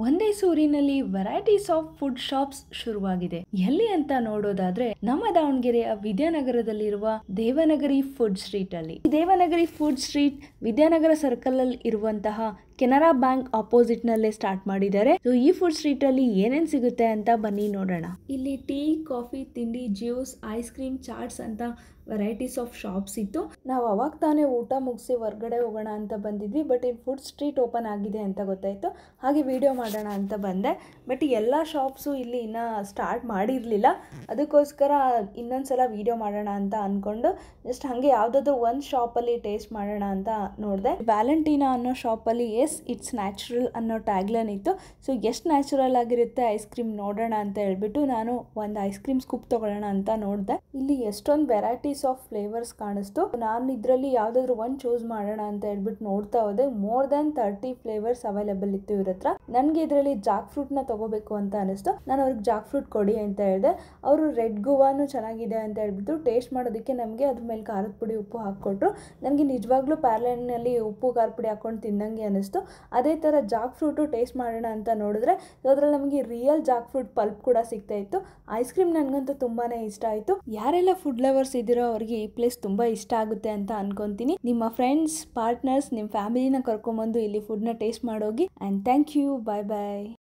ಒಂದೇ ಸೂರಿನಲ್ಲಿ varieties of food shops ಶುರುವಾಗಿದೆ. ಎಲ್ಲಿ ಅಂತ ನೋಡೋದಾದ್ರೆ ನಮ್ಮ ದಾವಣಗೆರೆಯ ವಿದ್ಯಾನಗರದಲ್ಲಿರುವ ದೇವನಗರಿ ಫುಡ್ ಸ್ಟ್ರೀಟ್ ಅಲ್ಲಿ. Devanagari food street Vidyanagar circle ಅಲ್ಲಿ ಇರುವಂತಹ ಕೆನರಾ ಬ್ಯಾಂಕ್ ಆಪೋಸಿಟ್ ನಲ್ಲೇ ಸ್ಟಾರ್ಟ್ ಮಾಡಿದ್ದಾರೆ. ಸೊ ಈ ಫುಡ್ ಸ್ಟ್ರೀಟ್ ಅಲ್ಲಿ ಏನೇನ್ ಸಿಗುತ್ತೆ ಅಂತ ಬನ್ನಿ ನೋಡೋಣ. ಇಲ್ಲಿ ಟೀ, ಕಾಫಿ, ತಿಂಡಿ, ಜ್ಯೂಸ್, ಐಸ್ ಕ್ರೀಮ್, ಚಾಟ್ಸ್ ಅಂತ ವೆರೈಟೀಸ್ ಆಫ್ ಶಾಪ್ಸ್ ಇತ್ತು. ನಾವು ಅವಾಗ ತಾನೇ ಊಟ ಮುಗಿಸಿ ಹೊರಗಡೆ ಹೋಗೋಣ ಅಂತ ಬಂದಿದ್ವಿ. ಬಟ್ ಇಲ್ಲಿ ಫುಡ್ ಸ್ಟ್ರೀಟ್ ಓಪನ್ ಆಗಿದೆ ಅಂತ ಗೊತ್ತಾಯ್ತು. ಹಾಗೆ ವಿಡಿಯೋ ಮಾಡೋಣ ಅಂತ ಬಂದೆ. ಬಟ್ ಎಲ್ಲ ಶಾಪ್ಸು ಇಲ್ಲಿ ಇನ್ನ ಸ್ಟಾರ್ಟ್ ಮಾಡಿರಲಿಲ್ಲ. ಅದಕ್ಕೋಸ್ಕರ ಇನ್ನೊಂದ್ಸಲ ವಿಡಿಯೋ ಮಾಡೋಣ ಅಂತ ಅಂದ್ಕೊಂಡು ಜಸ್ಟ್ ಹಾಗೆ ಯಾವುದಾದ್ರೂ ಒಂದು ಶಾಪಲ್ಲಿ ಟೇಸ್ಟ್ ಮಾಡೋಣ ಅಂತ ನೋಡಿದೆ. ವ್ಯಾಲೆಂಟೀನಾ ಅನ್ನೋ ಶಾಪಲ್ಲಿ ಎಸ್ ಇಟ್ಸ್ ನ್ಯಾಚುರಲ್ ಅನ್ನೋ ಟ್ಯಾಗ್ಲೈನ್ ಇತ್ತು. ಸೊ ಎಷ್ಟು ನ್ಯಾಚುರಲ್ ಆಗಿರುತ್ತೆ ಐಸ್ ಕ್ರೀಮ್ ನೋಡೋಣ ಅಂತ ಹೇಳ್ಬಿಟ್ಟು ನಾನು ಒಂದು ಐಸ್ ಕ್ರೀಮ್ ಸ್ಕೂಪ್ ತಗೊಳ್ಳೋಣ ಅಂತ ನೋಡಿದೆ. ಇಲ್ಲಿ ಎಷ್ಟೊಂದು ವೆರೈಟೀಸ್ ಆಫ್ ಫ್ಲೇವರ್ಸ್ ಕಾಣಿಸ್ತು. ನಾನು ಇದರಲ್ಲಿ ಯಾವ್ದಾದ್ರು ಒಂದು ಚೂಸ್ ಮಾಡೋಣ ಅಂತ ಹೇಳ್ಬಿಟ್ಟು ನೋಡ್ತಾ ಹೋದೆ. ಮೋರ್ ದನ್ 30 ಫ್ಲೇವರ್ಸ್ ಅವೈಲೇಬಲ್ ಇತ್ತು ಇವ್ರ ಹತ್ರ. ನನಗೆ ಇದರಲ್ಲಿ ಜಾಕ್ ಫ್ರೂಟ್ ನ ತಗೋಬೇಕು ಅಂತ ಅನಿಸ್ತು. ನಾನು ಅವ್ರಿಗೆ ಜಾಕ್ ಫ್ರೂಟ್ ಕೊಡಿ ಅಂತ ಹೇಳಿದೆ. ಅವರು ರೆಡ್ ಗುವಾನು ಚೆನ್ನಾಗಿದೆ ಅಂತ ಹೇಳ್ಬಿಟ್ಟು ಟೇಸ್ಟ್ ಮಾಡೋದಕ್ಕೆ ನಮಗೆ ಅದ್ರ ಮೇಲೆ ಖಾರದ ಪುಡಿ, ಉಪ್ಪು ಹಾಕ್ಕೊಟ್ರು. ನನಗೆ ನಿಜವಾಗ್ಲೂ ಪ್ಯಾರ್ಲೆನಲ್ಲಿ ಉಪ್ಪು ಖಾರ ಪುಡಿ ಹಾಕೊಂಡು ತಿನ್ನಂಗೆ ಅನಿಸ್ತು. ಅದೇ ಥರ ಜಾಕ್ ಫ್ರೂಟು ಟೇಸ್ಟ್ ಮಾಡೋಣ ಅಂತ ನೋಡಿದ್ರೆ ಅದ್ರಲ್ಲಿ ನಮಗೆ ರಿಯಲ್ ಜಾಕ್ ಫ್ರೂಟ್ ಪಲ್ಪ್ ಕೂಡ ಸಿಗ್ತಾ ಇತ್ತು. ಐಸ್ ಕ್ರೀಮ್ ನನಗಂತೂ ತುಂಬಾನೇ ಇಷ್ಟ ಆಯಿತು. ಯಾರೆಲ್ಲ ಫುಡ್ ಲವರ್ಸ್ ಇದ್ದೀರೋ ಅವ್ರಿಗೆ ಈ ಪ್ಲೇಸ್ ತುಂಬ ಇಷ್ಟ ಆಗುತ್ತೆ ಅಂತ ಅನ್ಕೊಂತೀನಿ. ನಿಮ್ಮ ಫ್ರೆಂಡ್ಸ್, ಪಾರ್ಟ್ನರ್ಸ್, ನಿಮ್ಮ ಫ್ಯಾಮಿಲಿನ ಕರ್ಕೊಂಬಂದು ಇಲ್ಲಿ ಫುಡ್ನ ಟೇಸ್ಟ್ ಮಾಡೋಗಿ. And thank you. Bye bye.